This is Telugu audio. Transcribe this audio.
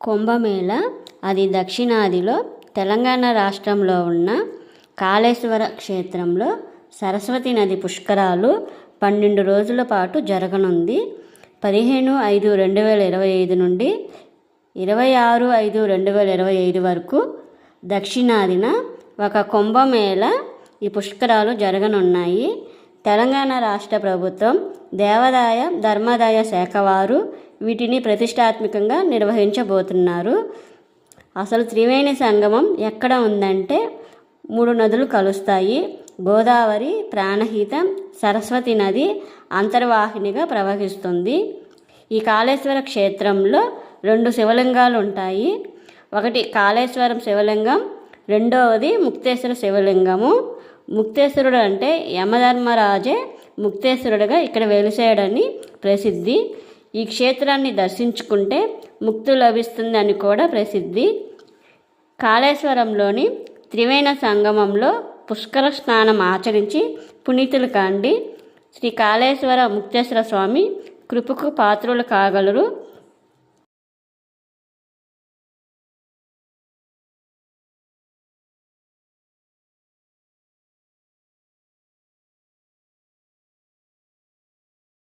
కుంభమేళ అది దక్షిణాదిలో తెలంగాణ రాష్ట్రంలో ఉన్న కాళేశ్వర క్షేత్రంలో సరస్వతి నది పుష్కరాలు 12 రోజుల పాటు జరగనుంది. 15/5/2025 నుండి 26/5/2025 వరకు దక్షిణాదిన ఒక కుంభమేళ ఈ పుష్కరాలు జరగనున్నాయి. తెలంగాణ రాష్ట్ర ప్రభుత్వం దేవాదాయ ధర్మాదాయ శాఖ వారు వీటిని ప్రతిష్టాత్మకంగా నిర్వహించబోతున్నారు. అసలు త్రివేణి సంగమం ఎక్కడ ఉందంటే 3 నదులు కలుస్తాయి. గోదావరి, ప్రాణహితం, సరస్వతి నది అంతర్వాహినిగా ప్రవహిస్తుంది. ఈ కాళేశ్వర క్షేత్రంలో 2 శివలింగాలు ఉంటాయి. ఒకటి కాళేశ్వరం శివలింగం, రెండవది ముక్తేశ్వర శివలింగము. ముక్తేశ్వరుడు అంటే యమధర్మరాజే ముక్తేశ్వరుడుగా ఇక్కడ వెలిసాడని ప్రసిద్ధి. ఈ క్షేత్రాన్ని దర్శించుకుంటే ముక్తి లభిస్తుందని కూడా ప్రసిద్ధి. కాళేశ్వరంలోని త్రివేణ సంగమంలో పుష్కర స్నానం ఆచరించి పునీతులు కాండి. శ్రీ కాళేశ్వర ముక్తేశ్వర స్వామి కృపకు పాత్రులు కాగలరు.